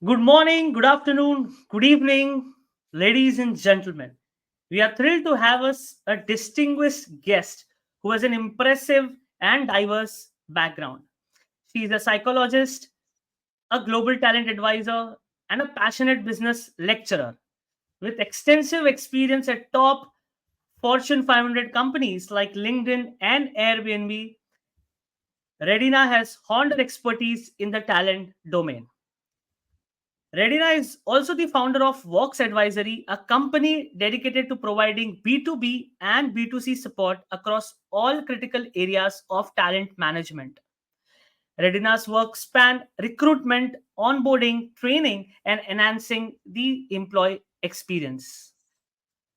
Good morning, good afternoon, good evening, ladies and gentlemen. We are thrilled to have us a distinguished guest who has an impressive and diverse background. She is a psychologist, a global talent advisor, and a passionate business lecturer with extensive experience at top Fortune 500 companies like LinkedIn and Airbnb. Redina has honed her expertise in the talent domain. Redina is also the founder of Vox Advisory, a company dedicated to providing B2B and B2C support across all critical areas of talent management. Redina's work span recruitment, onboarding, training, and enhancing the employee experience.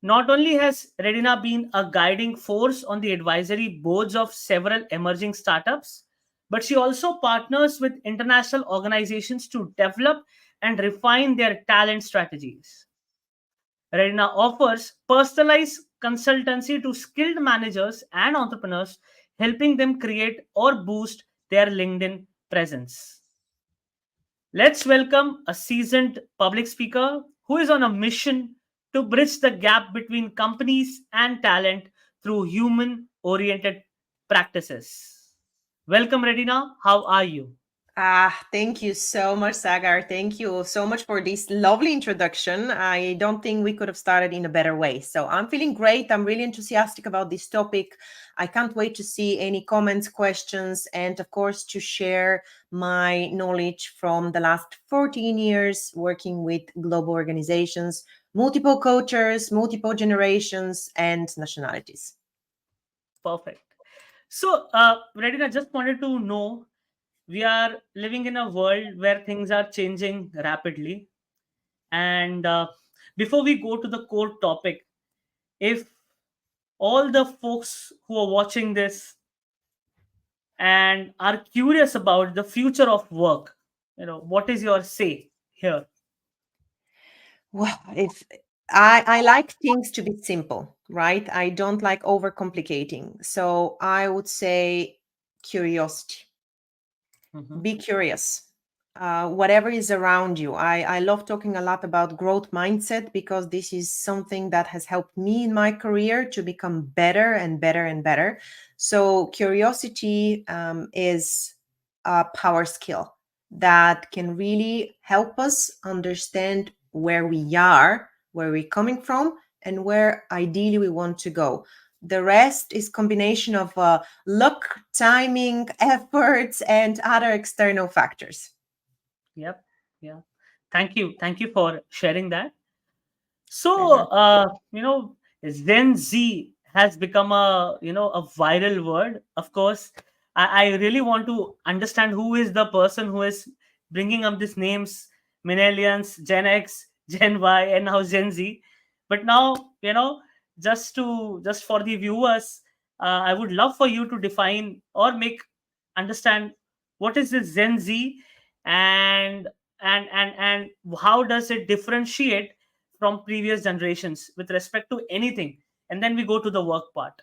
Not only has Redina been a guiding force on the advisory boards of several emerging startups, but she also partners with international organizations to develop and refine their talent strategies. Redina offers personalized consultancy to skilled managers and entrepreneurs, helping them create or boost their LinkedIn presence. Let's welcome a seasoned public speaker who is on a mission to bridge the gap between companies and talent through human oriented practices. Welcome, Redina. How are you? Thank you so much, Sagar. Thank you so much for this lovely introduction. I don't think we could have started in a better way. So I'm feeling great. I'm really enthusiastic about this topic. I can't wait to see any comments, questions, and of course, to share my knowledge from the last 14 years working with global organizations, multiple cultures, multiple generations, and nationalities. Perfect. So, Redina, just wanted to know, we are living in a world where things are changing rapidly. And before we go to the core topic, if all the folks who are watching this and are curious about the future of work, what is your say here? Well, if I like things to be simple, right? I don't like overcomplicating. So I would say curiosity. Mhm. Be curious. Whatever is around you. I love talking a lot about growth mindset because this is something that has helped me in my career to become better and better and better. So curiosity is a power skill that can really help us understand where we are, where we're coming from, and where ideally we want to go. The rest is combination of luck, timing, efforts, and other external factors. Yep. Yeah. Thank you for sharing that. So, Pleasure. Gen Z has become a viral word. Of course, I really want to understand who is the person who is bringing up these names: millennials, Gen X, Gen Y, and now Gen Z. But now, just for the viewers, I would love for you to define or make understand what is this Gen Z, and and how does it differentiate from previous generations with respect to anything, and then we go to the work part.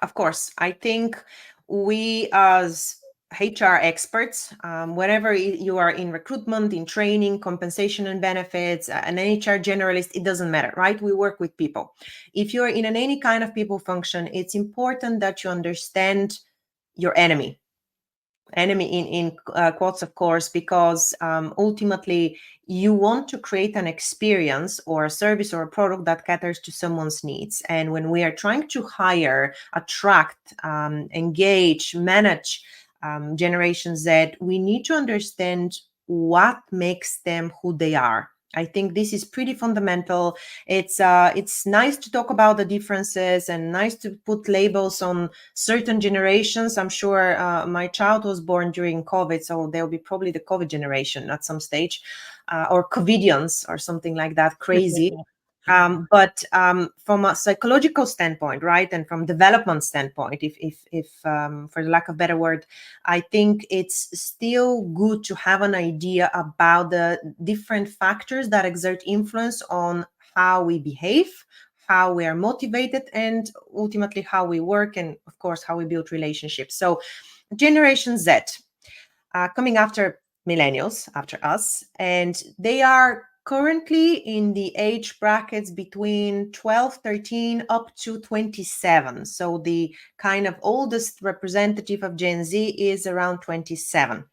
Of course, I think we as HR experts, whenever you are in recruitment, in training, compensation and benefits, an HR generalist, it doesn't matter, right? We work with people. If you're in any kind of people function, it's important that you understand your enemy in quotes, of course, because ultimately you want to create an experience or a service or a product that caters to someone's needs. And when we are trying to hire, attract, engage, manage Generation Z, we need to understand what makes them who they are. I think this is pretty fundamental. It's nice to talk about the differences and nice to put labels on certain generations. I'm sure my child was born during COVID, so they'll be probably the COVID generation at some stage, or COVIDians or something like that, crazy. But from a psychological standpoint, right, and from development standpoint, if for the lack of better word, I think it's still good to have an idea about the different factors that exert influence on how we behave, how we are motivated, and ultimately how we work, and of course how we build relationships. So Generation Z, coming after millennials after us, and they are currently in the age brackets between 12, 13 up to 27. So the kind of oldest representative of Gen Z is around 27.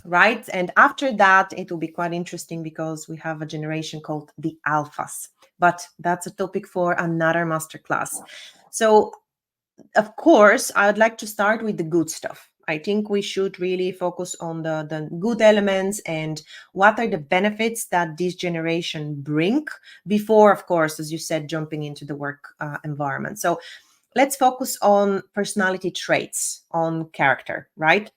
Right. And after that, it will be quite interesting because we have a generation called the alphas. But that's a topic for another masterclass. So, of course, I would like to start with the good stuff. I think we should really focus on the good elements and what are the benefits that this generation bring before, of course, as you said, jumping into the work environment. So let's focus on personality traits, on character, right?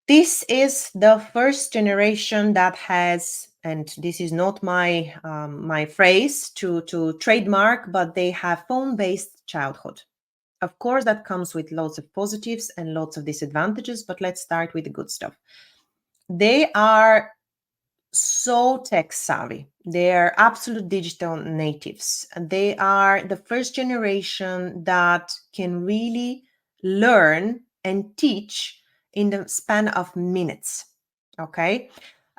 This is the first generation that has, and this is not my phrase to trademark, but they have phone-based childhood. Of course, that comes with lots of positives and lots of disadvantages, but let's start with the good stuff. They are so tech savvy. They are absolute digital natives. And they are the first generation that can really learn and teach in the span of minutes. Okay.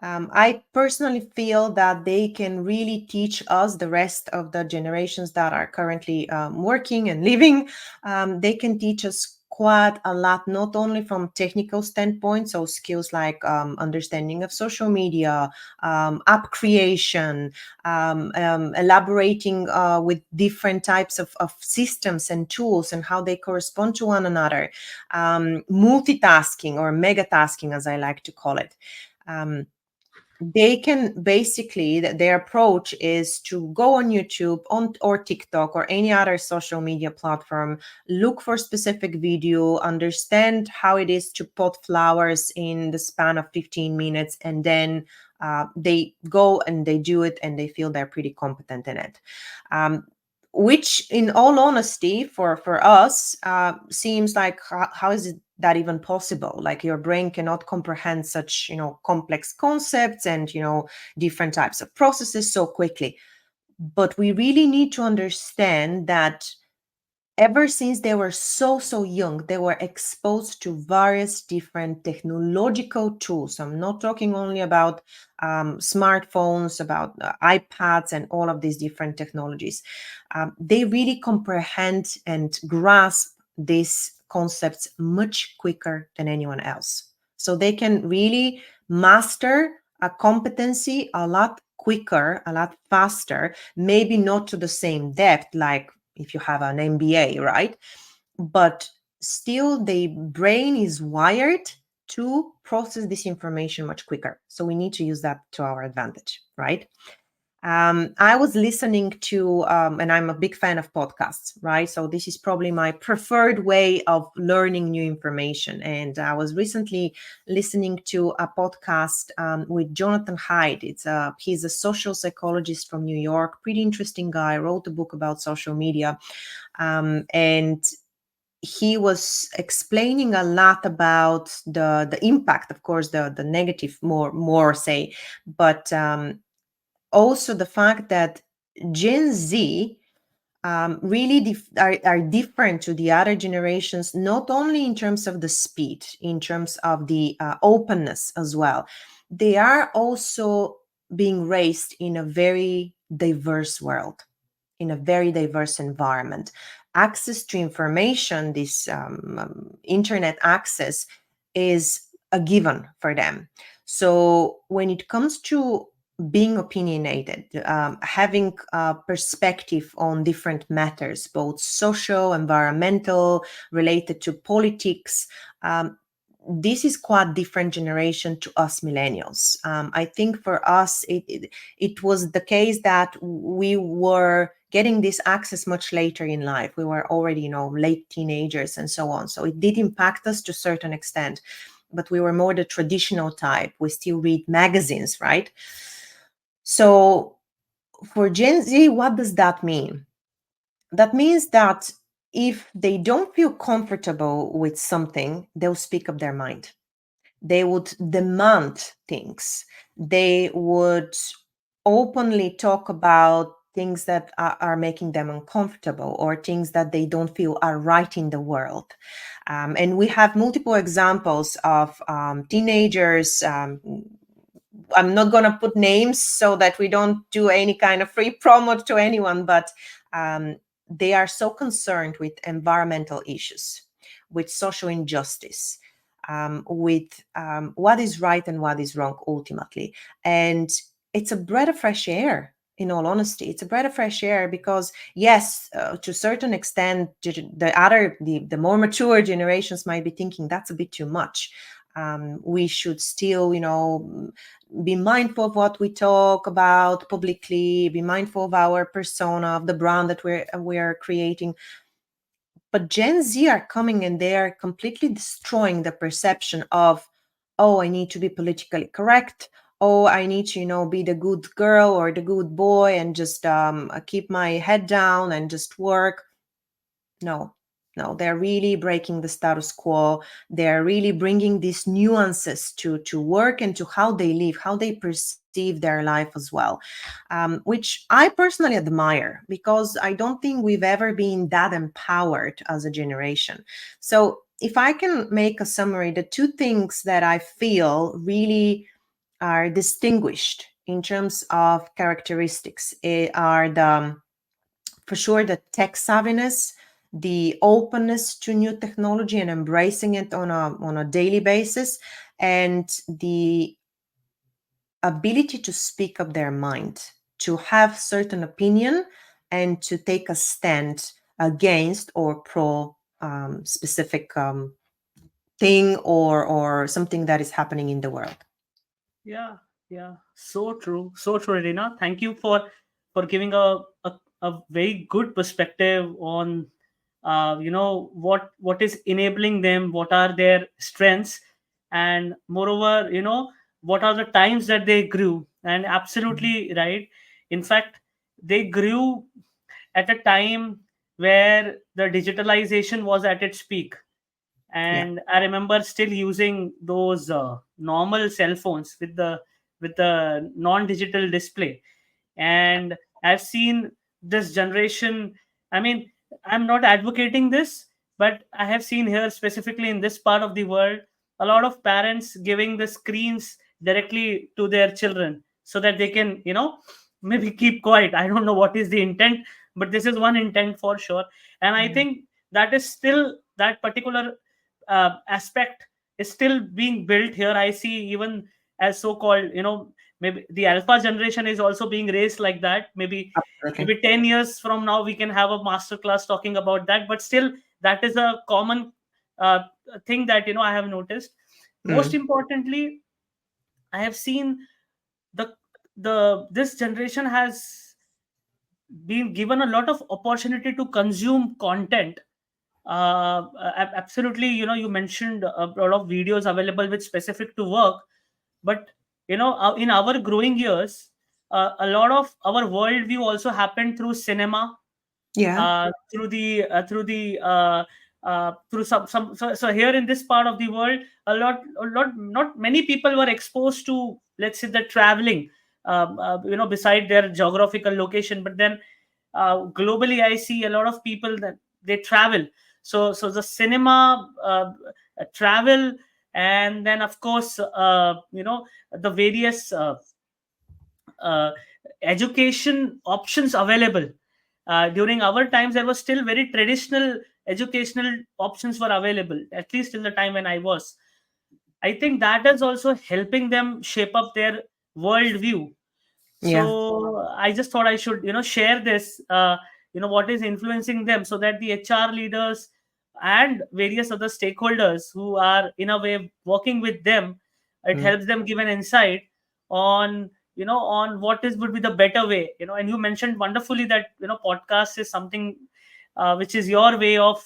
I personally feel that they can really teach us, the rest of the generations that are currently working and living. They can teach us quite a lot, not only from technical standpoint, so skills like understanding of social media, app creation, elaborating with different types of systems and tools and how they correspond to one another, multitasking or megatasking, as I like to call it. They can basically, their approach is to go on YouTube or TikTok or any other social media platform, look for specific video, understand how it is to pot flowers in the span of 15 minutes, and then they go and they do it and they feel they're pretty competent in it. Which, in all honesty, for us, seems like how is it that even possible? Like, your brain cannot comprehend such complex concepts and different types of processes so quickly. But we really need to understand that ever since they were so young, they were exposed to various different technological tools. I'm not talking only about smartphones, about iPads and all of these different technologies. They really comprehend and grasp these concepts much quicker than anyone else. So they can really master a competency a lot quicker, a lot faster, maybe not to the same depth like if you have an MBA, right? But still, the brain is wired to process this information much quicker. So we need to use that to our advantage, right? I was listening to, and I'm a big fan of podcasts, right? So this is probably my preferred way of learning new information. And I was recently listening to a podcast with Jonathan Haidt. He's a social psychologist from New York, pretty interesting guy, wrote a book about social media. And he was explaining a lot about the impact, of course, the negative more say, but also the fact that Gen Z really are different to the other generations, not only in terms of the speed, in terms of the openness as well. They are also being raised in a very diverse world, in a very diverse environment. Access to information, this internet access, is a given for them. So when it comes to being opinionated, having a perspective on different matters, both social, environmental, related to politics, this is quite different generation to us millennials. I think for us, it was the case that we were getting this access much later in life. We were already, late teenagers and so on. So it did impact us to a certain extent, but we were more the traditional type. We still read magazines, right? So for Gen Z, what does that mean? That means that if they don't feel comfortable with something, they'll speak up their mind. They would demand things. They would openly talk about things that are making them uncomfortable, or things that they don't feel are right in the world. And we have multiple examples of teenagers. I'm not going to put names so that we don't do any kind of free promo to anyone, but um, they are so concerned with environmental issues, with social injustice, with what is right and what is wrong ultimately. And it's a breath of fresh air. In all honesty, it's a breath of fresh air, because yes, to a certain extent, the more mature generations might be thinking that's a bit too much. We should still, be mindful of what we talk about publicly, be mindful of our persona, of the brand that we're creating. But Gen Z are coming and they are completely destroying the perception of, oh, I need to be politically correct. Oh, I need to, be the good girl or the good boy and just keep my head down and just work. No, no, they're really breaking the status quo. They're really bringing these nuances to work and to how they live, how they perceive their life as well, which I personally admire, because I don't think we've ever been that empowered as a generation. So if I can make a summary, the two things that I feel really are distinguished in terms of characteristics are for sure the tech savviness, the openness to new technology and embracing it on a daily basis, and the ability to speak up their mind, to have certain opinion, and to take a stand against or pro specific thing or something that is happening in the world. Yeah, yeah, so true, Radina. Thank you for giving a very good perspective on what is enabling them, what are their strengths, and moreover, what are the times that they grew. And absolutely right. In fact, they grew at a time where the digitalization was at its peak, Yeah. and I remember still using those normal cell phones with the non-digital display. And I've seen this generation. I mean, I'm not advocating this, but I have seen here, specifically in this part of the world, a lot of parents giving the screens directly to their children so that they can, maybe keep quiet. I don't know what is the intent, but this is one intent for sure. And I Mm. think that is still, that particular aspect is still being built here. I see, even as so-called, maybe the alpha generation is also being raised like that. Absolutely. Maybe 10 years from now we can have a master class talking about that, but still that is a common uh, thing that I have noticed. Most Mm. importantly, I have seen the this generation has been given a lot of opportunity to consume content. Absolutely, you mentioned a lot of videos available with specific to work, but in our growing years, a lot of our worldview also happened through cinema, Yeah. through so here in this part of the world, not many people were exposed to, let's say, the traveling, beside their geographical location. But then globally, I see a lot of people that they travel. So the cinema, travel, and then of course, the various uh, education options available. During our times, there was still very traditional educational options were available, at least till the time when I was. I think that is also helping them shape up their worldview. Yeah. So I just thought I should, share this, what is influencing them, so that the HR leaders and various other stakeholders who are in a way working with them, it Mm. helps them give an insight on, on what is would be the better way. And you mentioned wonderfully that, podcast is something which is your way of,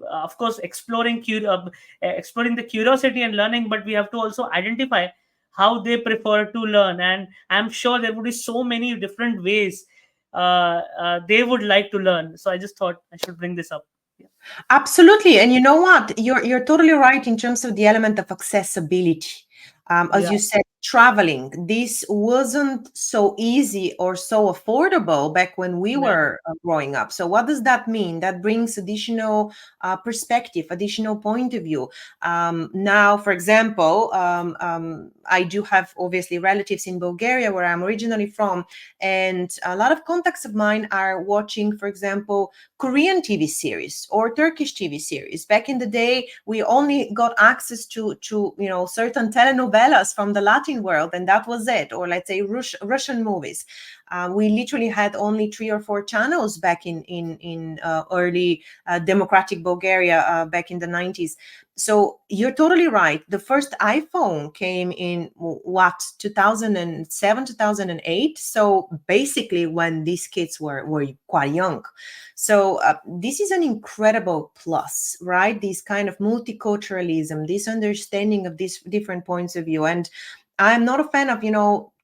of course, exploring the curiosity and learning, but we have to also identify how they prefer to learn. And I'm sure there would be so many different ways they would like to learn. So I just thought I should bring this up. Yeah. Absolutely. And you know what? You're totally right in terms of the element of accessibility. As Yeah, you said, traveling. This wasn't so easy or so affordable back when we yeah, were growing up. So, what does that mean? That brings additional perspective, additional point of view. Now, for example, I do have obviously relatives in Bulgaria, where I'm originally from, and a lot of contacts of mine are watching, for example, Korean TV series or Turkish TV series. Back in the day, we only got access to certain telenovelas from the Latin world, and that was it. Or let's say Russian movies. We literally had only 3 or 4 channels back in early democratic Bulgaria back in the 90s. So you're totally right. The first iPhone came in what, 2007, 2008. So basically when these kids were quite young. So this is an incredible plus, right? This kind of multiculturalism, this understanding of these different points of view. And I'm not a fan of,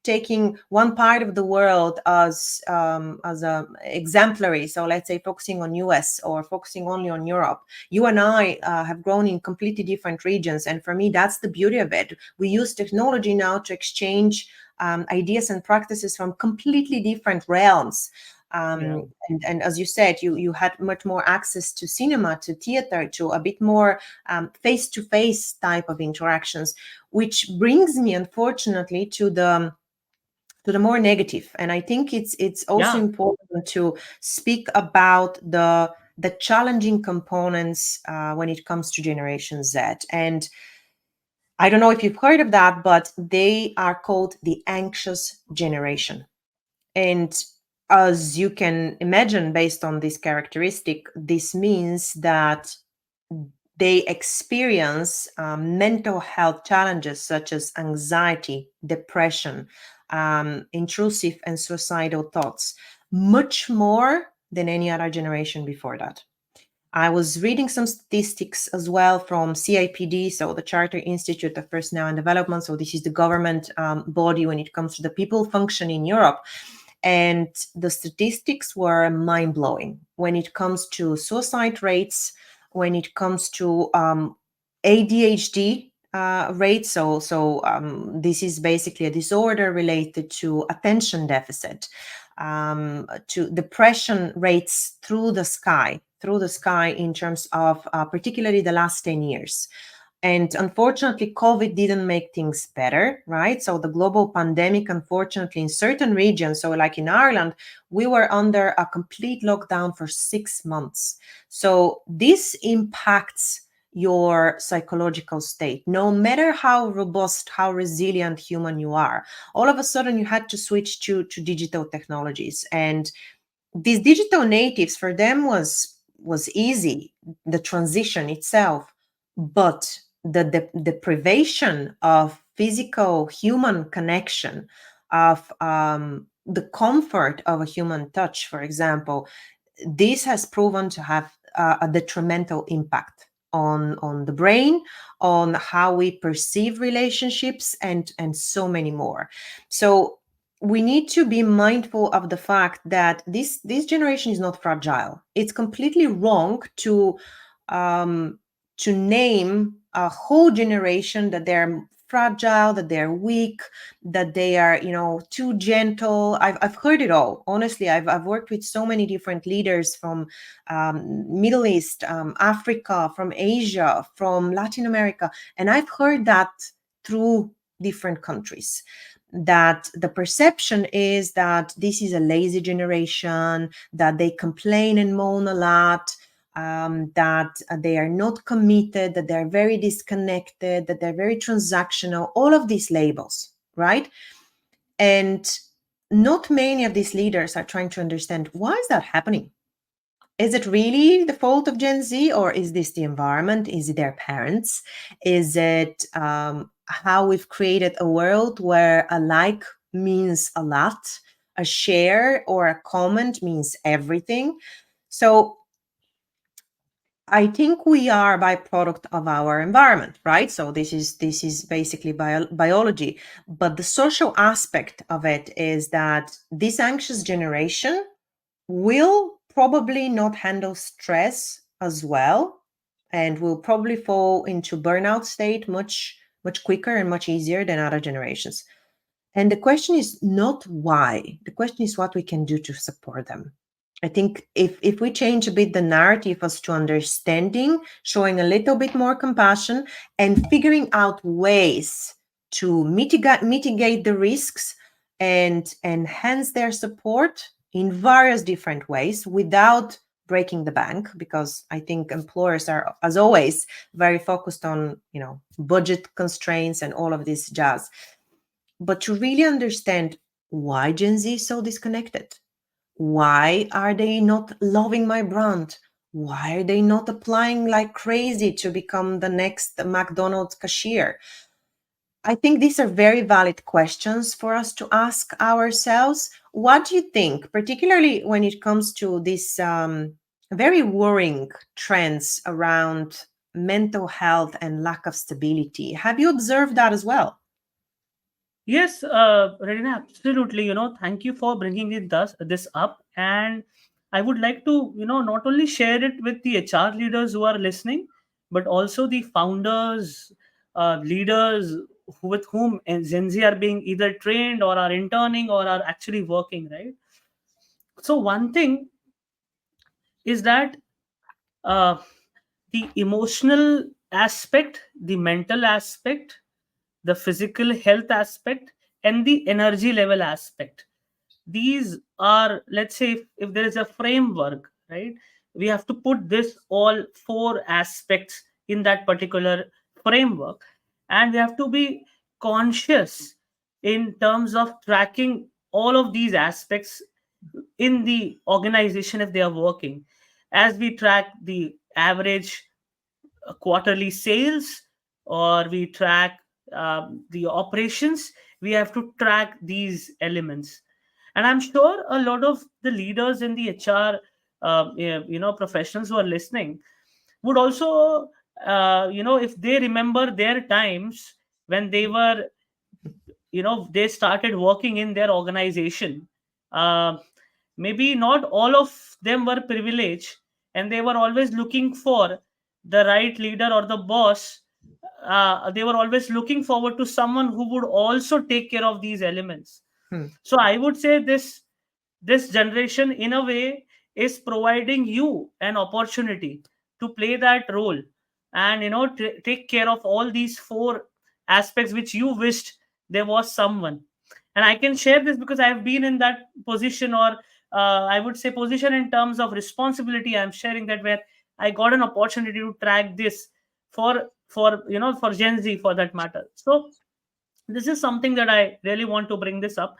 taking one part of the world as a exemplary. So let's say focusing on US or focusing only on Europe. You and I have grown in completely different regions, and for me, that's the beauty of it. We use technology now to exchange ideas and practices from completely different realms. yeah, And as you said, you had much more access to cinema, to theater, to a bit more face-to-face type of interactions, which brings me, unfortunately, to the more negative. And I think it's also yeah, important to speak about the challenging components when it comes to Generation Z. And I don't know if you've heard of that, but they are called the anxious generation. And as you can imagine, based on this characteristic, this means that they experience mental health challenges such as anxiety, depression, intrusive and suicidal thoughts, much more than any other generation before that. I was reading some statistics as well from CIPD, so the Charter Institute of Personnel and Development. So this is the government body when it comes to the people function in Europe. And the statistics were mind blowing when it comes to suicide rates, when it comes to ADHD rates. So this is basically a disorder related to attention deficit, to depression rates through the sky in terms of particularly the last 10 years. And unfortunately, COVID didn't make things better, right? So the global pandemic, unfortunately, in certain regions, so like in Ireland, we were under a complete lockdown for 6 months. So this impacts your psychological state, no matter how robust, how resilient human you are. All of a sudden, you had to switch to digital technologies. And these digital natives, for them was easy, the transition itself, but the deprivation of physical human connection, of the comfort of a human touch, for example, this has proven to have a detrimental impact on the brain, on how we perceive relationships, and so many more. So we need to be mindful of the fact that this generation is not fragile. It's completely wrong um, to name a whole generation that they're fragile, that they're weak, that they are, too gentle. I've heard it all. Honestly, I've worked with so many different leaders from Middle East, Africa, from Asia, from Latin America, and I've heard that through different countries, that the perception is that this is a lazy generation, that they complain and moan a lot, that they are not committed, that they're very disconnected, that they're very transactional, all of these labels, right? And not many of these leaders are trying to understand, why is that happening? Is it really the fault of Gen Z, or is this the environment? Is it their parents? Is it how we've created a world where a like means a lot, a share or a comment means everything? So I think we are a byproduct of our environment, right? So this is basically biology, but the social aspect of it is that this anxious generation will probably not handle stress as well, and will probably fall into burnout state much much quicker and much easier than other generations. And the question is not why. The question is what we can do to support them. I think if we change a bit the narrative as to understanding, showing a little bit more compassion, and figuring out ways to mitigate the risks and enhance their support in various different ways without breaking the bank, because I think employers are, as always, very focused on, budget constraints and all of this jazz. But to really understand why Gen Z is so disconnected. Why are they not loving my brand? Why are they not applying like crazy to become the next McDonald's cashier? I think these are very valid questions for us to ask ourselves. What do you think, particularly when it comes to these very worrying trends around mental health and lack of stability? Have you observed that as well? Yes, Radina, absolutely. Thank you for bringing this up. And I would like to, not only share it with the HR leaders who are listening, but also the founders, leaders with whom Gen Z are being either trained or are interning or are actually working, right? So, one thing is that uh, the emotional aspect, the mental aspect, the physical health aspect, and the energy level aspect. These are, let's say, if there is a framework, right, we have to put this all four aspects in that particular framework, and we have to be conscious in terms of tracking all of these aspects in the organization if they are working, as we track the average quarterly sales, or we track the operations. We have to track these elements. And I'm sure a lot of the leaders in the HR professionals who are listening would also if they remember their times when they were, they started working in their organization. uh, Maybe not all of them were privileged, and they were always looking for the right leader or the boss. They were always looking forward to someone who would also take care of these elements. Hmm. So I would say this generation in a way is providing you an opportunity to play that role, and take care of all these four aspects which you wished there was someone. And I can share this because I have been in that position, or I would say position in terms of responsibility. I'm sharing that, where I got an opportunity to track this for Gen Z, for that matter. So this is something that I really want to bring this up.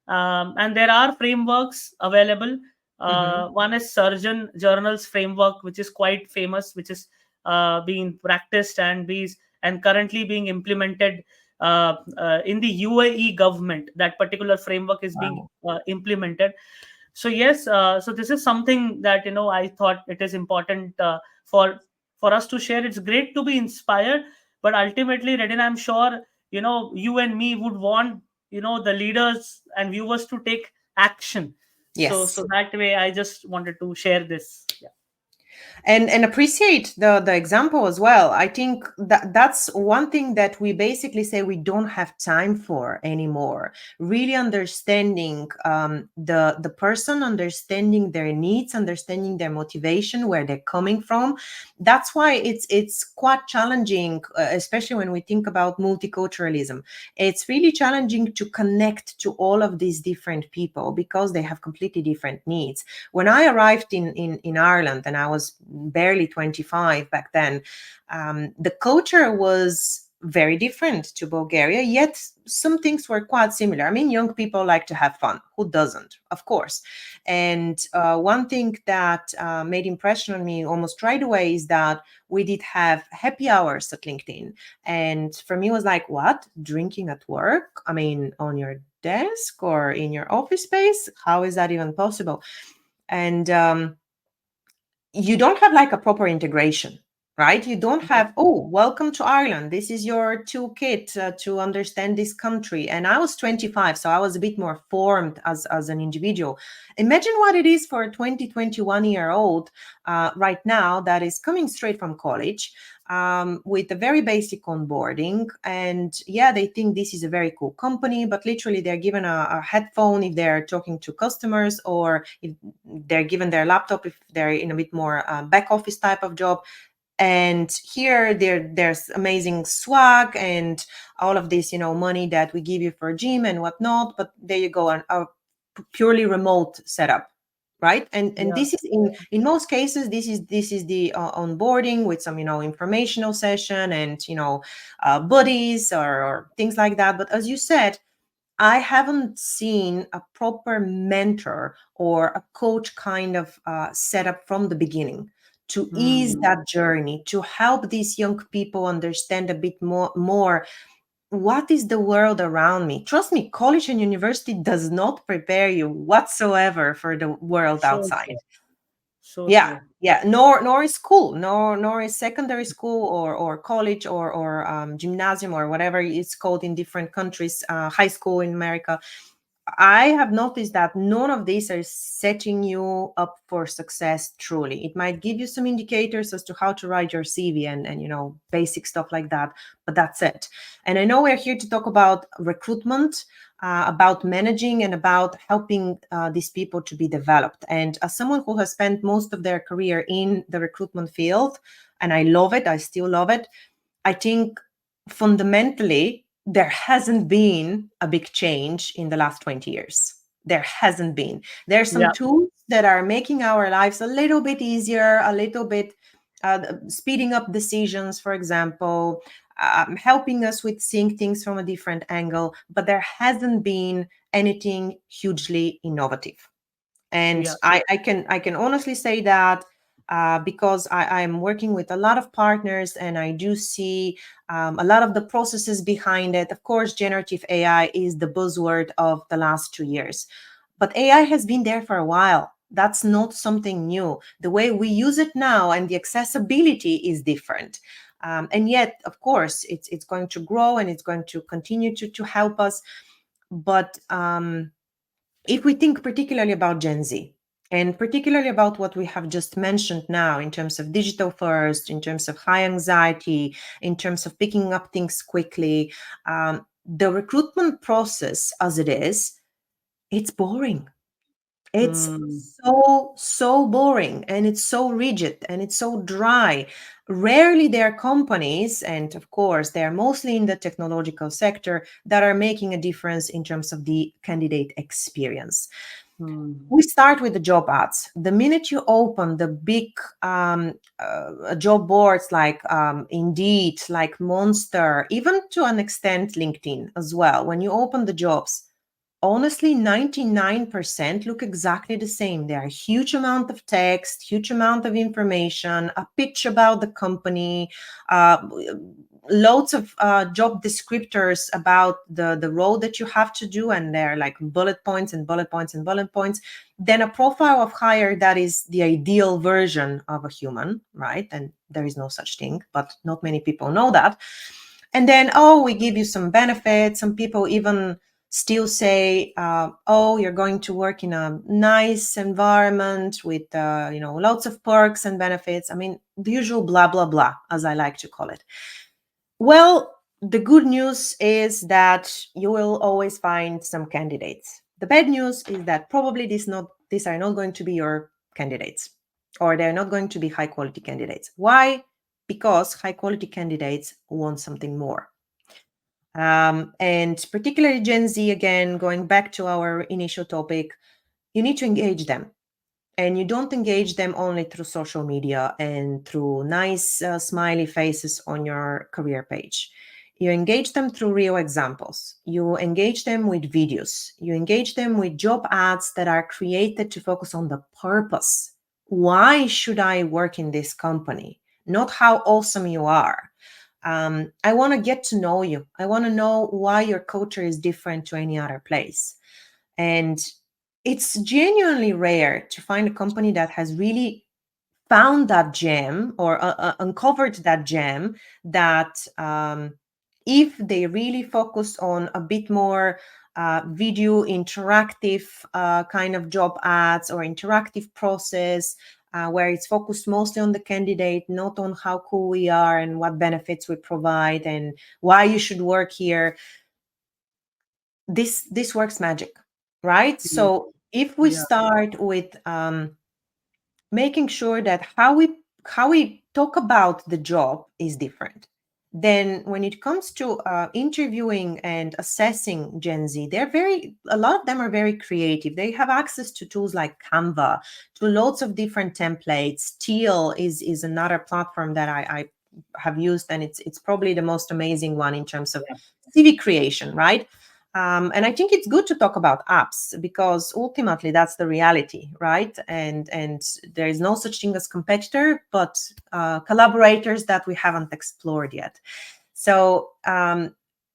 And there are frameworks available. Mhm. One is Surgeon Journals framework, which is quite famous, which is being practiced and currently being implemented in the UAE government. That particular framework is being Wow. implemented. So yes, so this is something that I thought it is important for us to share. It's great to be inspired, but ultimately, Redin, I'm sure you and me would want the leaders and viewers to take action. So Yes. that way, I just wanted to share this. Yeah. And appreciate the example as well. I think that's one thing that we basically say we don't have time for anymore. Really understanding the person, understanding their needs, understanding their motivation, where they're coming from. That's why it's quite challenging, especially when we think about multiculturalism. It's really challenging to connect to all of these different people because they have completely different needs. When I arrived in Ireland, and I was barely 25 back then, the culture was very different to Bulgaria, yet some things were quite similar. I mean, young people like to have fun. Who doesn't? Of course. And one thing that made impression on me almost right away is that we did have happy hours at LinkedIn. And for me, it was like, what? Drinking at work? I mean, on your desk or in your office space? How is that even possible? And you don't have like a proper integration. right? You don't have, oh, welcome to Ireland. This is your toolkit to understand this country. And I was 25, so I was a bit more formed as an individual. Imagine what it is for a 21 year old right now that is coming straight from college with a very basic onboarding. And yeah, they think this is a very cool company, but literally they're given a headphone if they're talking to customers, or if they're given their laptop if they're in a bit more back office type of job. And here there's amazing swag and all of this, money that we give you for a gym and whatnot, but there you go, a purely remote setup, right? And Yeah. this is in most cases, this is the onboarding with some, informational session and buddies or things like that. But as you said, I haven't seen a proper mentor or a coach kind of setup from the beginning to ease Hmm. that journey, to help these young people understand a bit more what is the world around me. Trust me, college and university does not prepare you whatsoever for the world So outside. true. So Yeah, true. yeah. Nor is school, nor is secondary school or college or gymnasium or whatever it's called in different countries, high school in America. I have noticed that none of these are setting you up for success truly. It might give you some indicators as to how to write your CV and basic stuff like that, but that's it. And I know we're here to talk about recruitment, about managing, and about helping these people to be developed. And as someone who has spent most of their career in the recruitment field, and I love it, I still love it, I think fundamentally, there hasn't been a big change in the last 20 years. There hasn't been. There are some Yeah. tools that are making our lives a little bit easier, a little bit speeding up decisions, for example, helping us with seeing things from a different angle, but there hasn't been anything hugely innovative. And Yeah. I can honestly say that because I'm working with a lot of partners and I do see a lot of the processes behind it. Of course, generative AI is the buzzword of the last 2 years, but AI has been there for a while. That's not something new. The way we use it now and the accessibility is different. And yet, of course, it's going to grow and it's going to continue to help us. But if we think particularly about Gen Z, and particularly about what we have just mentioned now in terms of digital first, in terms of high anxiety, in terms of picking up things quickly, the recruitment process as it is, it's boring. It's Hmm. so boring, and it's so rigid, and it's so dry. Rarely there are companies, and of course they are mostly in the technological sector, that are making a difference in terms of the candidate experience. Hmm. We start with the job ads. The minute you open the big job boards like Indeed, like Monster, even to an extent LinkedIn as well, when you open the jobs, honestly 99% look exactly the same. There are a huge amount of text, huge amount of information, a pitch about the company, uh, loads of job descriptors about the role that you have to do, and they're like bullet points and bullet points and bullet points. Then a profile of hire that is the ideal version of a human, right? And there is no such thing, but not many people know that. And then, oh, we give you some benefits. Some people even still say, oh, you're going to work in a nice environment with lots of perks and benefits. I mean, the usual blah blah blah, as I like to call it. Well, the good news is that you will always find some candidates. The bad news is that probably these are not going to be your candidates, or they're not going to be high quality candidates. Why? Because high quality candidates want something more. And particularly Gen Z, again, going back to our initial topic, you need to engage them. And you don't engage them only through social media and through nice smiley faces on your career page. You engage them through real examples. You engage them with videos. You engage them with job ads that are created to focus on the purpose. Why should I work in this company? Not how awesome you are. I want to get to know you. I want to know why your culture is different to any other place. And it's genuinely rare to find a company that has really found that gem or uncovered that gem that if they really focus on a bit more video interactive kind of job ads or interactive process where it's focused mostly on the candidate, not on how cool we are and what benefits we provide and why you should work here, this works magic, right? Mm, So if we yeah. start with making sure that how we talk about the job is different, then when it comes to interviewing and assessing Gen Z, a lot of them are very creative. They have access to tools like Canva, to lots of different templates. Teal is another platform that I have used, and it's probably the most amazing one in terms of Yeah. CV creation, right? And I think it's good to talk about apps because ultimately that's the reality, right? And there is no such thing as competitor, but collaborators that we haven't explored yet. So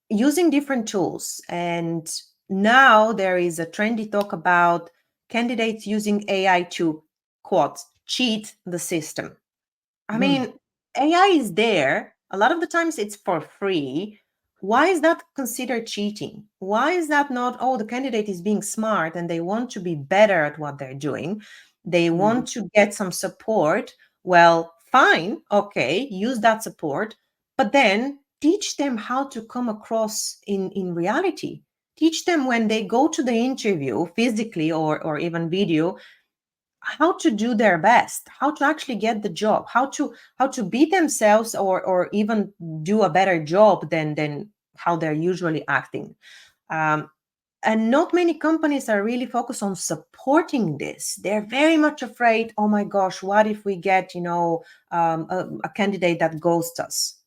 using different tools, and now there is a trendy talk about candidates using AI to quote cheat the system. I Mm, mean, AI is there. A lot of the times it's for free. Why is that considered cheating? Why is that not, oh, the candidate is being smart and they want to be better at what they're doing? They mm, want to get some support. Well, fine. Okay, use that support, but then teach them how to come across in reality. Teach them when they go to the interview physically or even video, how to do their best, how to actually get the job, how to be themselves or even do a better job than how they're usually acting. um, and not many companies are really focused on supporting this. They're very much afraid, oh my gosh, what if we get a candidate that ghosts us?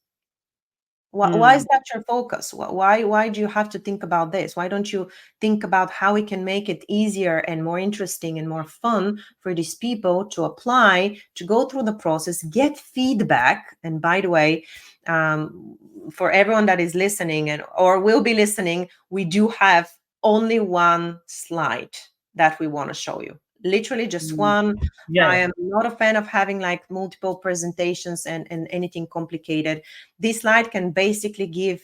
Why is mm, that your focus? Why do you have to think about this? Why don't you think about how we can make it easier and more interesting and more fun for these people to apply, to go through the process, get feedback? And by the way, for everyone that is listening and or will be listening, we do have only one slide that we want to show you. Literally just mm. one. Yeah, I yeah. am not a fan of having like multiple presentations and anything complicated. This slide can basically give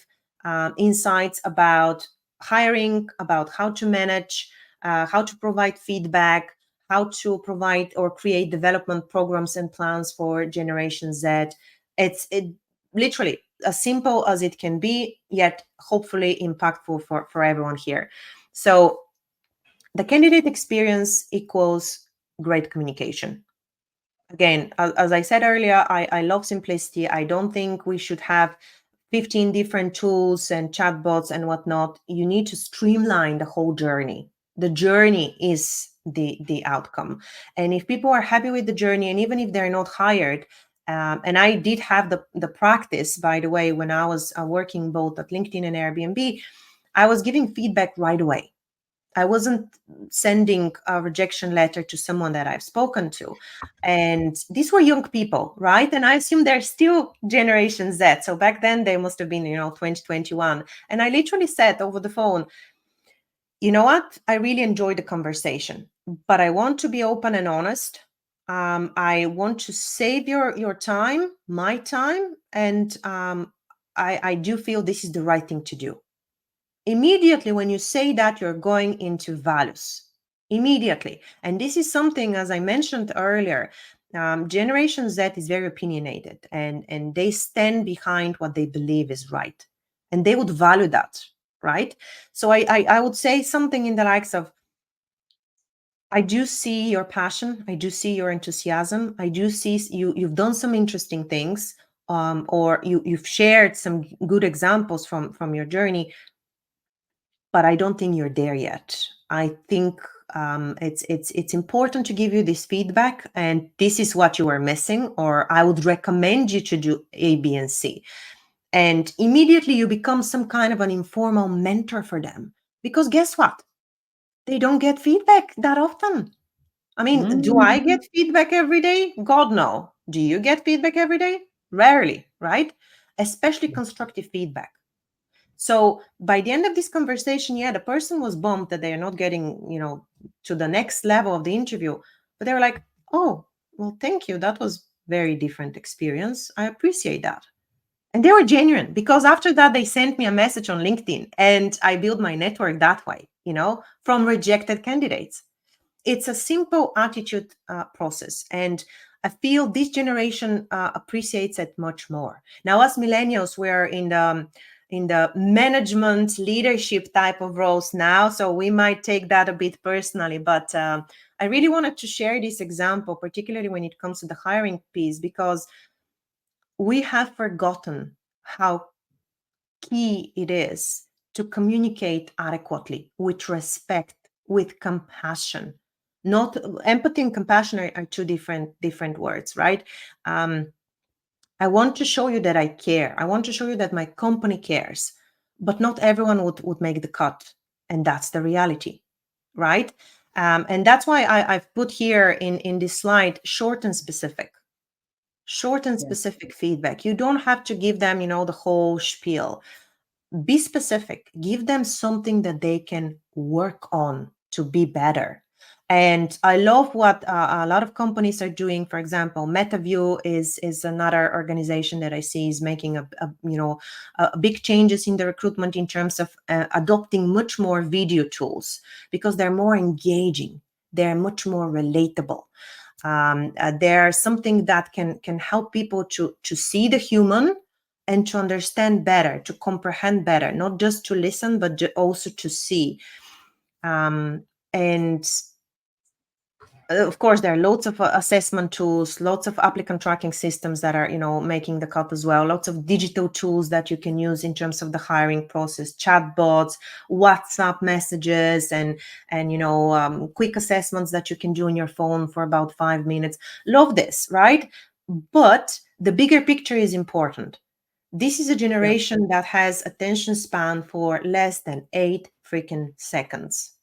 insights about hiring, about how to manage, how to provide feedback, how to provide or create development programs and plans for Generation Z. It literally as simple as it can be, yet hopefully impactful for everyone here. So the candidate experience equals great communication. Again, as I said earlier, I love simplicity. I don't think we should have 15 different tools and chatbots and whatnot. You need to streamline the whole journey. The journey is the outcome. And if people are happy with the journey, and even if they're not hired, and I did have the practice, by the way, when I was working both at LinkedIn and Airbnb, I was giving feedback right away. I wasn't sending a rejection letter to someone that I've spoken to. And these were young people, right? And I assume they're still Generation Z. So back then they must have been, 2021. And I literally said over the phone, you know what? I really enjoyed the conversation, but I want to be open and honest. I want to save your time, my time, and I do feel this is the right thing to do. Immediately when you say that, you're going into values immediately. And this is something, as I mentioned earlier, Generation Z is very opinionated, and they stand behind what they believe is right, and they would value that, right? So I would say something in the likes of, I do see your passion, I do see your enthusiasm, I do see you've done some interesting things, or you've shared some good examples from your journey, but I don't think you're there yet. I think it's important to give you this feedback, and this is what you are missing, or I would recommend you to do A, B, and C. And immediately you become some kind of an informal mentor for them, because guess what? They don't get feedback that often. I mean, do I Mm, get feedback every day? God, no. Do you get feedback every day? Rarely, right? Especially constructive feedback. So by the end of this conversation, yeah, the person was bummed that they are not getting, to the next level of the interview. But they were like, oh, Well, thank you. That was very different experience. I appreciate that. And they were genuine because after that they sent me a message on LinkedIn and I built my network that way, from rejected candidates. It's a simple attitude process, and I feel this generation appreciates it much more. Now, as millennials, we're in the management leadership type of roles now, so we might take that a bit personally, but I really wanted to share this example, particularly when it comes to the hiring piece, because we have forgotten how key it is to communicate adequately, with respect, with compassion. Not empathy and compassion are two different words, right? um, I want to show you that I care. I want to show you that my company cares, but not everyone would make the cut, and that's the reality, right? And that's why I've put here in this slide short and specific. Short and Yeah. specific feedback. You don't have to give them, the whole spiel. Be specific. Give them something that they can work on to be better. And I love what a lot of companies are doing. For example, MetaView is another organization that I see is making a big changes in the recruitment in terms of adopting much more video tools, because they're more engaging, they're much more relatable. They're something that can help people to see the human and to understand better, to comprehend better, not just to listen, but also to see. And of course, there are lots of assessment tools, lots of applicant tracking systems that are, making the cut as well. Lots of digital tools that you can use in terms of the hiring process, chatbots, WhatsApp messages, and quick assessments that you can do on your phone for about 5 minutes. Love this, right? But the bigger picture is important. This is a Yeah. generation that has attention span for less than 8 freaking seconds.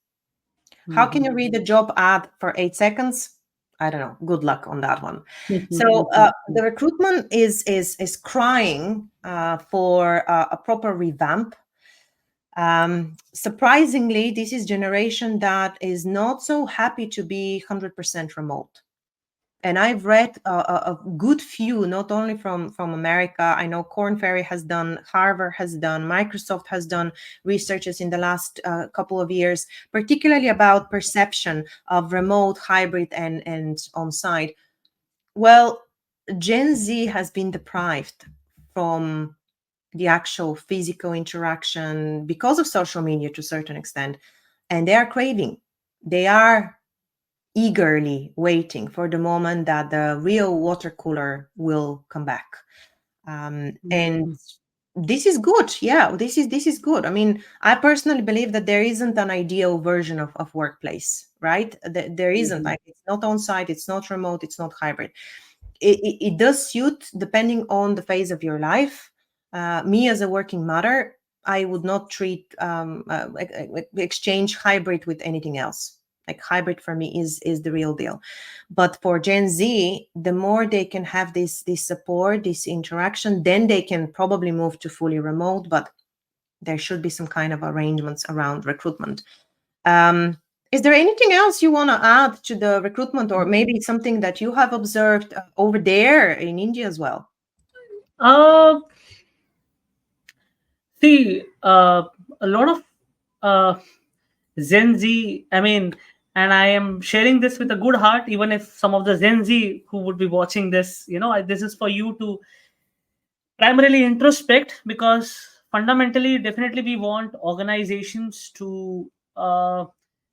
How can Mhm. you read a job ad for 8 seconds? I don't know. Good luck on that one. So the recruitment is crying for a proper revamp. Surprisingly, this is generation that is not so happy to be 100% remote. And I've read a good few, not only from America. I know Corn Ferry has done, Harvard has done, Microsoft has done researches in the last couple of years, particularly about perception of remote, hybrid, and on-site. Well, Gen Z has been deprived from the actual physical interaction because of social media to a certain extent, and they are craving. They are eagerly waiting for the moment that the real water cooler will come back. And Mhm. this is good. Yeah, this is good. I mean, I personally believe that there isn't an ideal version of workplace, right? There isn't. Mhm. Like, it's not on site, it's not remote, it's not hybrid. It does suit depending on the phase of your life. Me as a working mother, I would not treat exchange hybrid with anything else. Like, hybrid for me is the real deal. But for Gen Z, the more they can have this support, this interaction, then they can probably move to fully remote. But there should be some kind of arrangements around recruitment. um, is there anything else you want to add to the recruitment, or maybe something that you have observed over there in India as well? Uh, See, a lot of uh, Gen Z, I mean, and I am sharing this with a good heart, even if some of the Gen Z who would be watching this, this is for you to primarily introspect, because fundamentally, definitely, we want organizations to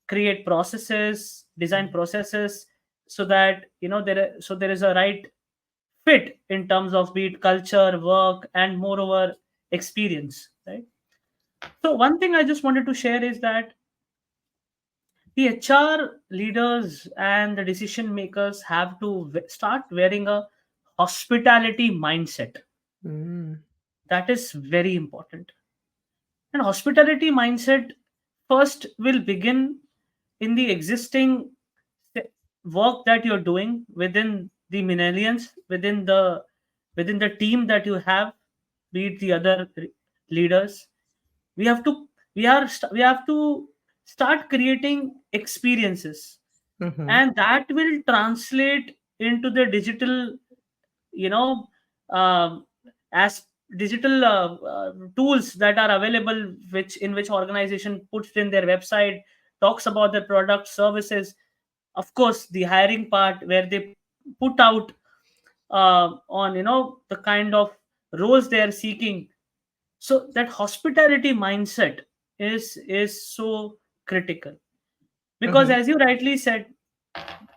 create processes, design processes, so that there is a right fit in terms of be it culture, work, and moreover experience, right? So one thing I just wanted to share is that the HR leaders and the decision makers have to start wearing a hospitality mindset. Mm, That is very important. And hospitality mindset first will begin in the existing se- work that you're doing within the millennials, within the team that you have, be it the other leaders. We have to we have to start creating experiences, mhm, and that will translate into the digital, you know, um, as digital tools that are available, which in which organization puts in their website, talks about their product services. Of course, the hiring part where they put out on, the kind of roles they are seeking. So that hospitality mindset is so critical, because Mhm. as you rightly said,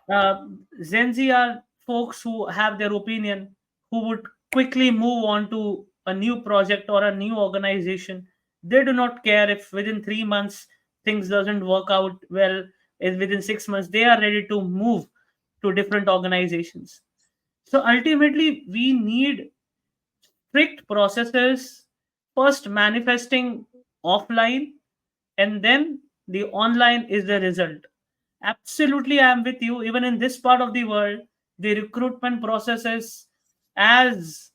uh, Gen Z are folks who have their opinion, who would quickly move on to a new project or a new organization. They do not care if within 3 months things doesn't work out well. If within 6 months they are ready to move to different organizations. So ultimately, we need strict processes, first manifesting offline, and then the online is the result. Absolutely, I am with you. Even in this part of the world, the recruitment processes, as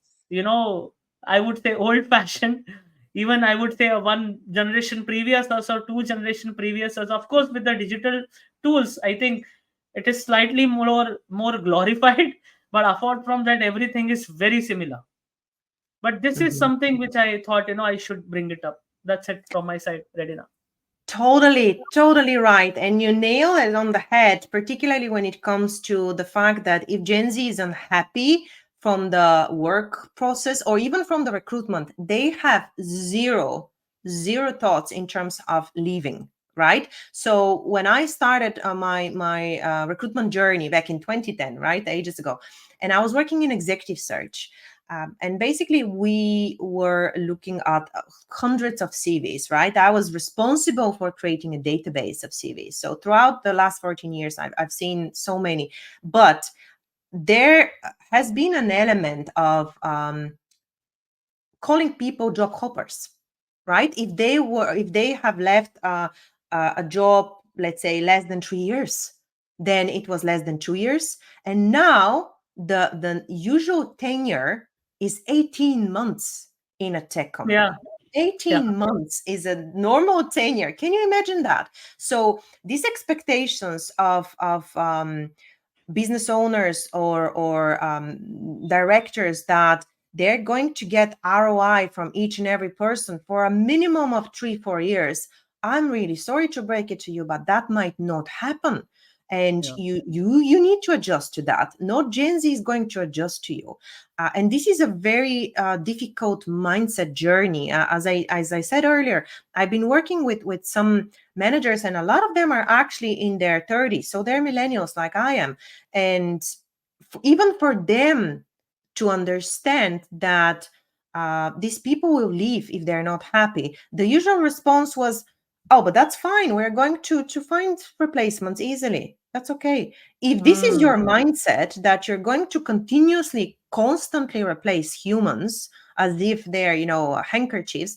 I would say old fashioned. Even I would say a one generation previous us or two generation previous us. Of course, with the digital tools, I think it is slightly more glorified. But apart from that, everything is very similar. But this is Mhm. something which I thought I should bring it up. That's it from my side, Redina. Totally, totally right. And you nail it on the head, particularly when it comes to the fact that if Gen Z is unhappy from the work process or even from the recruitment, they have zero thoughts in terms of leaving. Right. So when I started my recruitment journey back in 2010, right, ages ago, and I was working in executive search, and basically, we were looking at hundreds of CVs, right? I was responsible for creating a database of CVs. So throughout the last 14 years, I've seen so many. But there has been an element of calling people job hoppers, right? If they have left a job, let's say less than 3 years, then it was less than 2 years, and now the usual tenure is 18 months in a tech Yeah, company. yeah, 18 months is a normal tenure. Can you imagine that? So these expectations of business owners or directors that they're going to get ROI from each and every person for a minimum of 3-4 years. I'm really sorry to break it to you, but that might not happen. And yeah, you need to adjust to that. Not Gen Z is going to adjust to you, and this is a very difficult mindset journey. As I said earlier, I've been working with some managers, and a lot of them are actually in their 30s, so they're millennials like I am, and even for them to understand that these people will leave if they're not happy, the usual response was, oh, but that's fine, we're going to find replacements easily, that's okay. If this is mm, your mindset that you're going to continuously constantly replace humans as if they're handkerchiefs,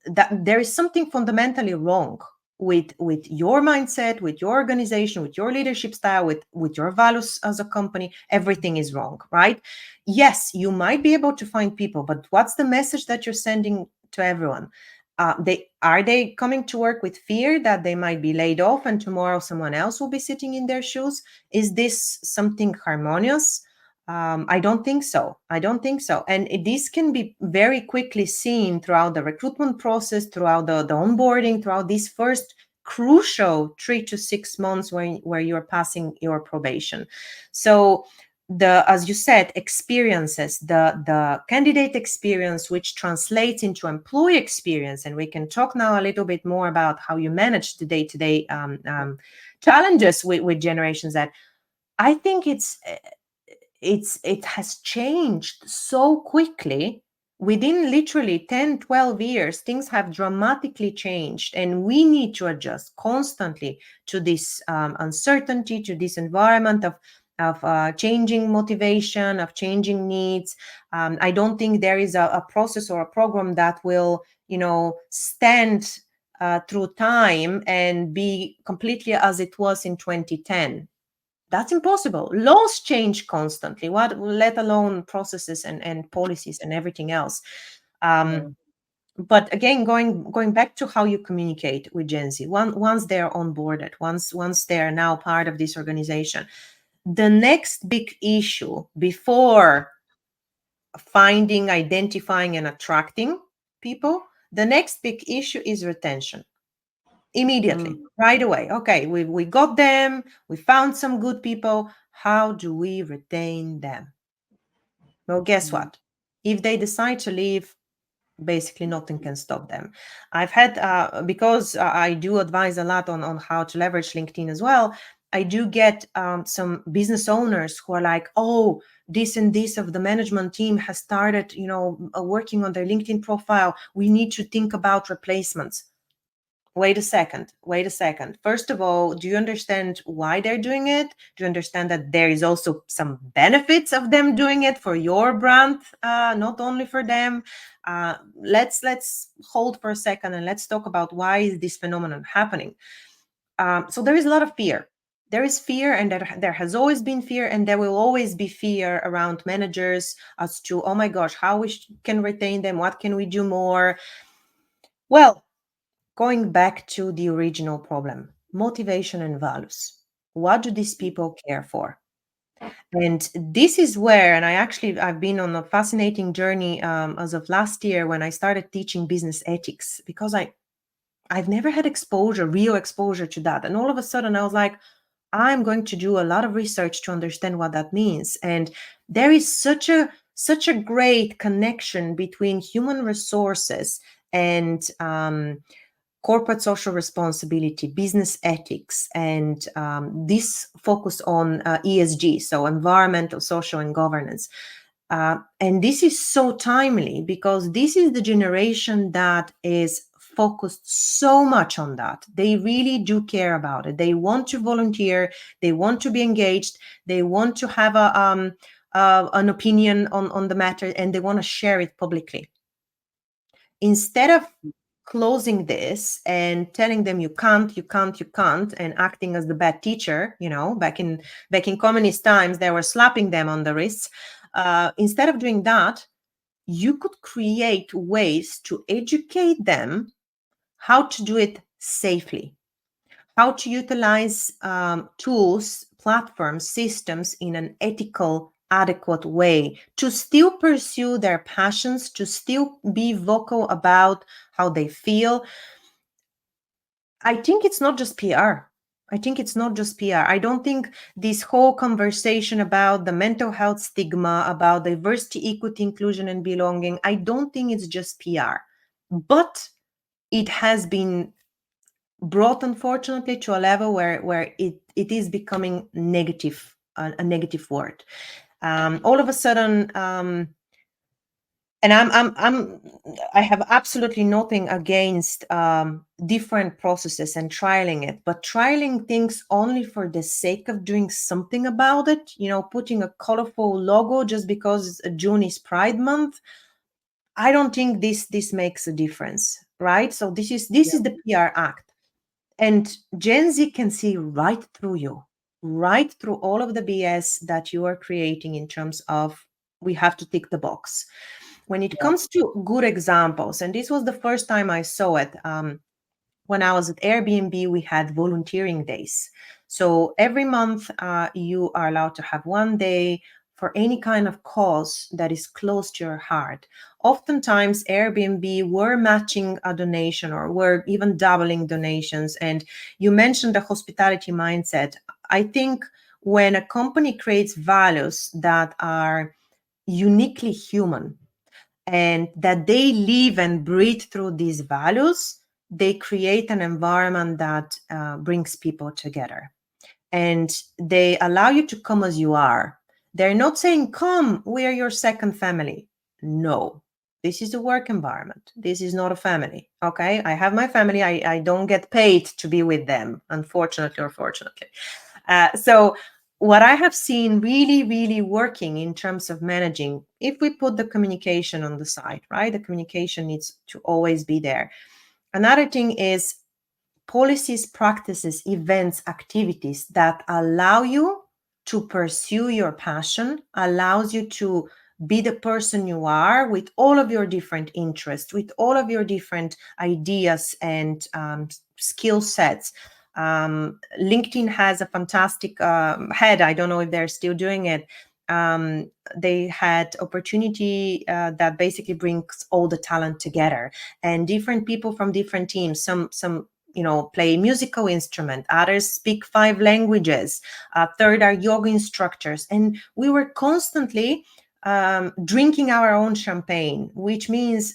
that there is something fundamentally wrong with your mindset, with your organization, with your leadership style, with your values as a company. Everything is wrong, right? Yes, you might be able to find people, but what's the message that you're sending to everyone? They coming to work with fear that they might be laid off and tomorrow someone else will be sitting in their shoes? Is this something harmonious? I don't think so. I don't think so. And this can be very quickly seen throughout the recruitment process, throughout the onboarding, throughout these first crucial 3 to 6 months where you're passing your probation. So as you said, experiences, the candidate experience, which translates into employee experience, and we can talk now a little bit more about how you manage the day-to-day challenges with generations. That I think it has changed so quickly. Within literally 10-12 years, things have dramatically changed, and we need to adjust constantly to this uncertainty, to this environment of changing motivation, of changing needs. I don't think there is a process or a program that will stand through time and be completely as it was in 2010. That's impossible. Laws change constantly, what let alone processes and policies and everything else. yeah, But again, going back to how you communicate with Gen Z, once they're onboarded, once they're now part of this organization, The next big issue before finding, identifying, and attracting people, the next big issue is retention. Immediately, Mm, right away. Okay, we got them, we found some good people. How do we retain them? Well, guess mm, what? If they decide to leave, basically nothing can stop them. I've had because I do advise a lot on how to leverage LinkedIn as well. I do get some business owners who are like, oh, this and this of the management team has started, working on their LinkedIn profile. We need to think about replacements. Wait a second. First of all, do you understand why they're doing it? Do you understand that there is also some benefits of them doing it for your brand, not only for them? Let's hold for a second and let's talk about why is this phenomenon happening. So there is a lot of fear. There is fear, and there has always been fear, and there will always be fear around managers as to, oh my gosh, how we can retain them, what can we do more? Well, going back to the original problem, motivation and values. What do these people care for? And this is where, and I've been on a fascinating journey as of last year when I started teaching business ethics, because I've never had real exposure to that. And all of a sudden I was like, I'm going to do a lot of research to understand what that means. And there is such a great connection between human resources and corporate social responsibility, business ethics, and this focus on ESG, so environmental, social, and governance. And this is so timely because this is the generation that is focused so much on that. They really do care about it. They want to volunteer. They want to be engaged. They want to have an opinion on the matter, and they want to share it publicly. Instead of closing this and telling them you can't, and acting as the bad teacher, back in communist times, they were slapping them on the wrists. Instead of doing that, you could create ways to educate them how to do it safely, how to utilize tools, platforms, systems in an ethical, adequate way to still pursue their passions, to still be vocal about how they feel. I think it's not just PR. I think it's not just PR. I don't think this whole conversation about the mental health stigma, about diversity, equity, inclusion, and belonging, I don't think it's just PR. But it has been brought, unfortunately, to a level where it is becoming negative, a negative word. All of a sudden, and I have absolutely nothing against different processes and trialing it, but trialing things only for the sake of doing something about it, putting a colorful logo just because June is Pride Month. I don't think this makes a difference, right? So this is the PR act. And Gen Z can see right through you, right through all of the BS that you are creating in terms of we have to tick the box. When it yeah, comes to good examples, and this was the first time I saw it, when I was at Airbnb, we had volunteering days. So every month, you are allowed to have one day for any kind of cause that is close to your heart. Oftentimes, Airbnb were matching a donation or were even doubling donations. And you mentioned the hospitality mindset. I think when a company creates values that are uniquely human, and that they live and breathe through these values, they create an environment that brings people together. And they allow you to come as you are. They're not saying, come, we are your second family. No, this is a work environment. This is not a family. Okay. I have my family. I don't get paid to be with them, unfortunately or fortunately. So what I have seen really, really working in terms of managing, if we put the communication on the side, right? The communication needs to always be there. Another thing is policies, practices, events, activities that allow you to pursue your passion, allows you to be the person you are with all of your different interests, with all of your different ideas and skill sets. LinkedIn has a fantastic head. I don't know if they're still doing it. They had opportunity that basically brings all the talent together, and different people from different teams. Some play musical instrument, others speak 5 languages, third are yoga instructors, and we were constantly drinking our own champagne, which means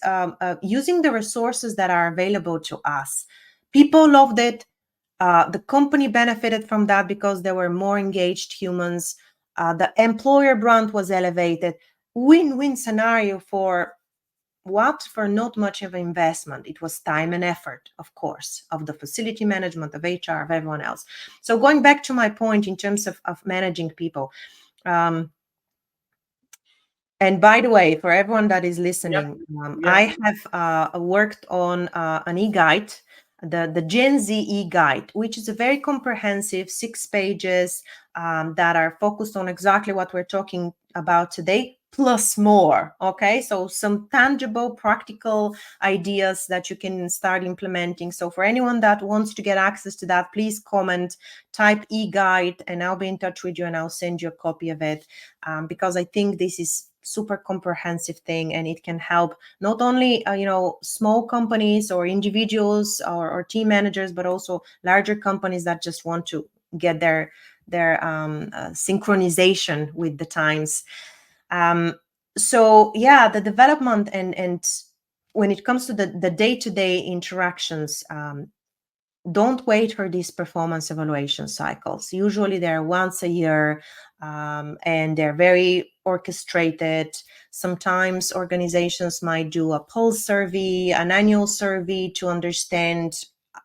using the resources that are available to us. People loved it. The company benefited from that because there were more engaged humans. The employer brand was elevated. Win-win scenario for what? For not much of investment. It was time and effort, of course, of the facility management, of HR, of everyone else. So going back to my point in terms of managing people, and by the way, for everyone that is Yeah. listening, Yeah. I have worked on an e-guide, the Gen Z e-guide, which is a very comprehensive 6 pages that are focused on exactly what we're talking about today, plus more. Okay, so some tangible, practical ideas that you can start implementing. So for anyone that wants to get access to that, please comment, type e-guide, and I'll be in touch with you and I'll send you a copy of it, because I think this is super comprehensive thing, and it can help not only small companies or individuals or team managers, but also larger companies that just want to get their synchronization with the times. So yeah, the development and when it comes to the day-to-day interactions, don't wait for these performance evaluation cycles. Usually they're once a year, and they're very orchestrated. Sometimes organizations might do a pulse survey, an annual survey to understand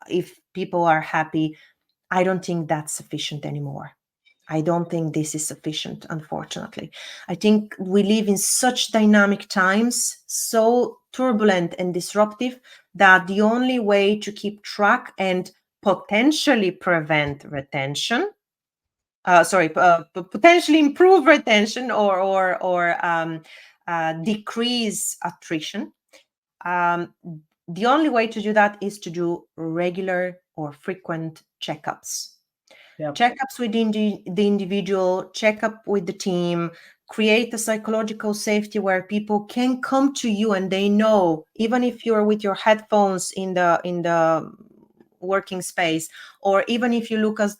if people are happy. I don't think that's sufficient anymore. I don't think this is sufficient, unfortunately. I think we live in such dynamic times, so turbulent and disruptive, that the only way to keep track and potentially prevent retention, potentially improve retention or decrease attrition. Um, the only way to do that is to do regular or frequent checkups. Yeah. Checkups with the individual, checkup with the team, create a psychological safety where people can come to you and they know, even if you're with your headphones in the working space, or even if you look at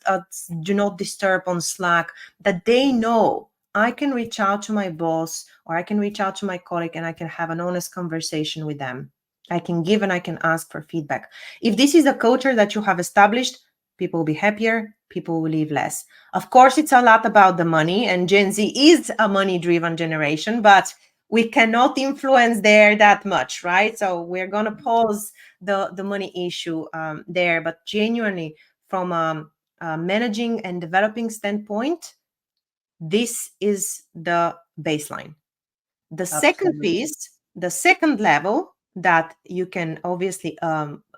do not disturb on Slack, that they know I can reach out to my boss or I can reach out to my colleague and I can have an honest conversation with them. I can give and I can ask for feedback. If this is a culture that you have established, people will be happier, people will leave less. Of course, it's a lot about the money, and Gen Z is a money-driven generation, but we cannot influence there that much, right? So we're going to pause the money issue there, but genuinely, from a managing and developing standpoint, this is the baseline. The second Absolutely. piece, the second level that you can obviously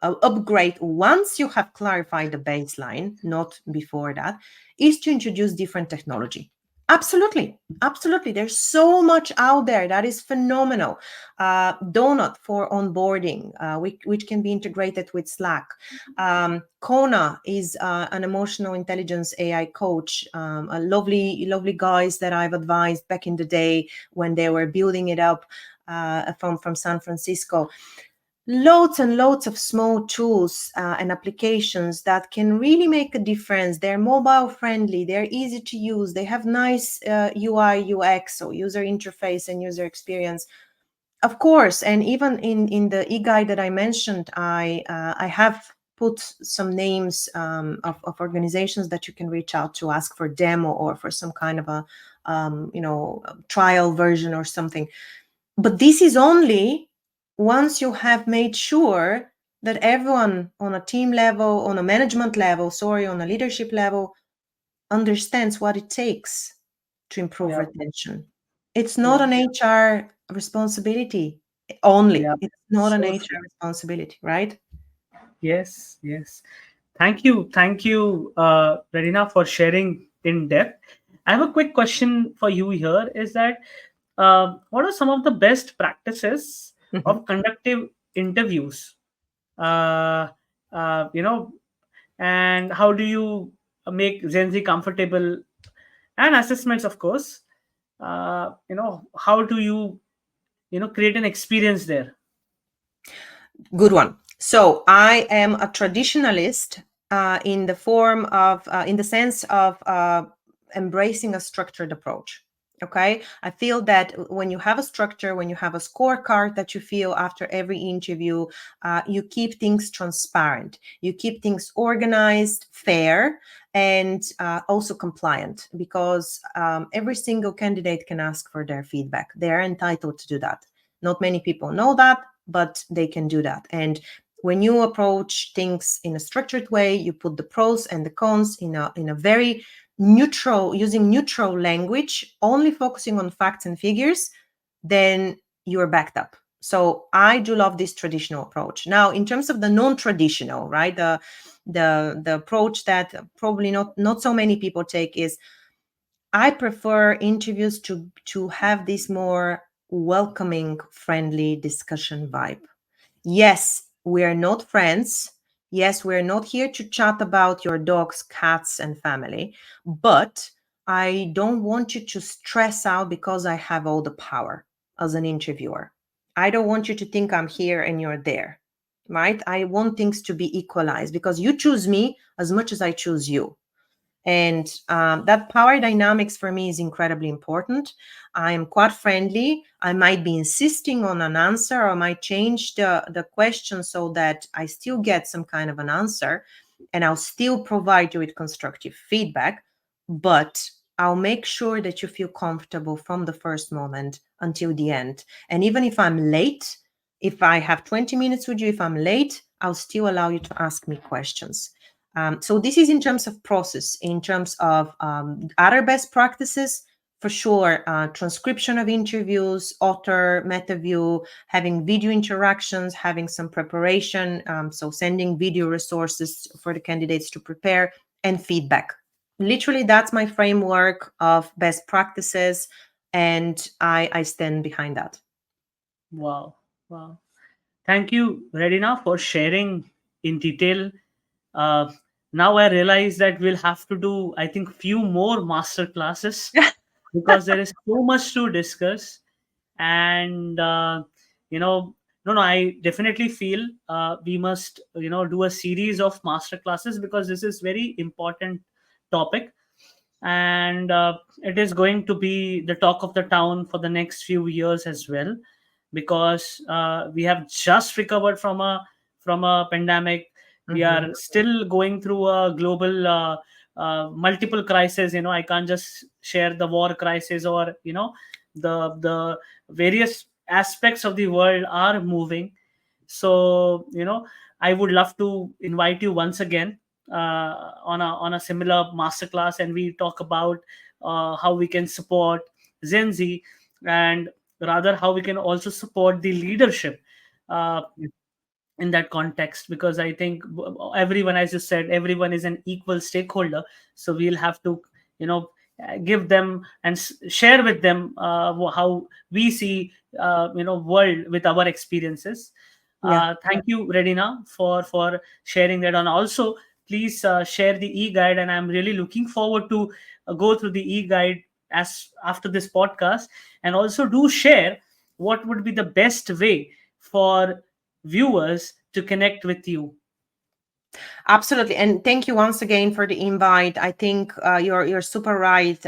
upgrade once you have clarified the baseline, not before that, is to introduce different technology. Absolutely. Absolutely. There's so much out there that is phenomenal. Donut for onboarding, which can be integrated with Slack. Kona is an emotional intelligence AI coach, a lovely guys that I've advised back in the day when they were building it up from San Francisco. Loads and loads of small tools and applications that can really make a difference. They're mobile friendly, they're easy to use, they have nice UI, UX, so user interface and user experience. Of course, and even in the e-guide that I mentioned, I have put some names of organizations that you can reach out to, ask for demo or for some kind of a trial version or something. But this is only once you have made sure that everyone on a team level, on a management level, on a leadership level, understands what it takes to improve Yeah. retention. It's not Yeah. an HR responsibility only. Yeah. It's not an So HR true. responsibility, right? Yes. Yes. Thank you, Radina, for sharing in depth. I have a quick question for you here. Is that what are some of the best practices Mhm. of conductive interviews? Uh, you know, and how do you make Gen Z comfortable, and assessments, of course. How do you create an experience there? Good one. So I am a traditionalist in the form of, in the sense of embracing a structured approach. Okay. I feel that when you have a structure, when you have a scorecard that you feel after every interview, you keep things transparent, you keep things organized, fair, and also compliant, because every single candidate can ask for their feedback. They're entitled to do that. Not many people know that, but they can do that. And when you approach things in a structured way, you put the pros and the cons in a very neutral, using neutral language, only focusing on facts and figures, then you're backed up. So I do love this traditional approach. Now, in terms of the non-traditional, right, the approach that probably not so many people take is, I prefer interviews to have this more welcoming, friendly discussion vibe. Yes, we are not friends. Yes, we're not here to chat about your dogs, cats, and family. But I don't want you to stress out because I have all the power as an interviewer. I don't want you to think I'm here and you're there, right? I want things to be equalized because you choose me as much as I choose you. And that power dynamics for me is incredibly important. I am quite friendly. I might be insisting on an answer, or I might change the question so that I still get some kind of an answer, and I'll still provide you with constructive feedback. But I'll make sure that you feel comfortable from the first moment until the end. And even if I'm late, if I have 20 minutes with you, if I'm late, I'll still allow you to ask me questions. So this is in terms of process. In terms of other best practices, for sure, transcription of interviews, author, meta view, having video interactions, having some preparation, so sending video resources for the candidates to prepare, and feedback. Literally, that's my framework of best practices, and I stand behind that. Wow, wow. Thank you, Redina, for sharing in detail. Uh, Now I realize that we'll have to do, I think, few more master classes, because there is so much to discuss. And you know, no, no, I definitely feel we must, do a series of master classes, because this is very important topic, and it is going to be the talk of the town for the next few years as well, because we have just recovered from a pandemic. We Mhm. are still going through a global multiple crisis. I can't just share the war crisis, or the various aspects of the world are moving. So I would love to invite you once again on a similar masterclass, and we talk about how we can support Gen Z, and rather how we can also support the leadership uh, in that context, because I think everyone, as you said, everyone is an equal stakeholder. So we'll have to you know give them and share with them how we see world with our experiences. Yeah. Thank you, Redina, for sharing that. And also, please share the e-guide, and I'm really looking forward to go through the e-guide as after this podcast. And also do share what would be the best way for viewers to connect with you. Absolutely, and thank you once again for the invite. I think you're super right.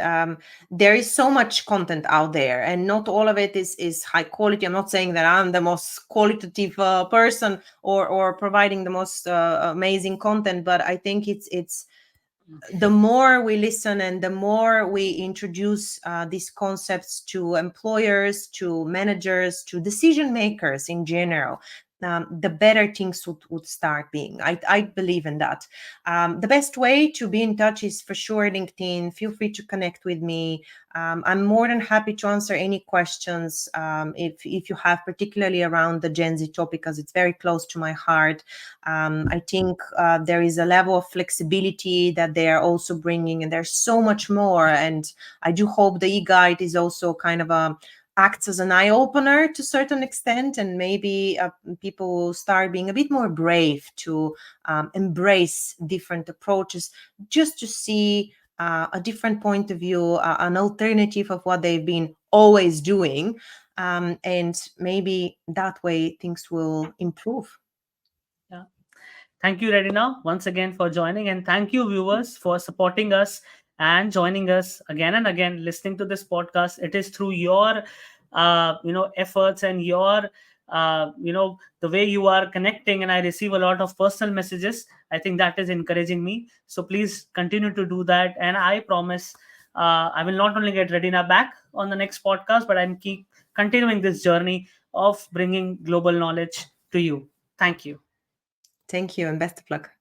There is so much content out there, and not all of it is high quality. I'm not saying that I'm the most qualitative person or providing the most amazing content, but I think it's the more we listen and the more we introduce these concepts to employers, to managers, to decision makers in general, the better things would start being. I believe in that. The best way to be in touch is for sure LinkedIn. Feel free to connect with me. I'm more than happy to answer any questions if you have, particularly around the Gen Z topic, because it's very close to my heart. I think there is a level of flexibility that they are also bringing, and there's so much more. And I do hope the e-guide is also kind of acts as an eye opener to a certain extent, and maybe people will start being a bit more brave to embrace different approaches, just to see a different point of view, an alternative of what they've been always doing. And maybe that way things will improve. Yeah. Thank you, Redina, once again for joining, and thank you, viewers, for supporting us and joining us again and again, listening to this podcast. It is through your, efforts and your, the way you are connecting, and I receive a lot of personal messages. I think that is encouraging me. So please continue to do that, and I promise, I will not only get Redina back on the next podcast, but I'm keep continuing this journey of bringing global knowledge to you. Thank you. Thank you and best of luck.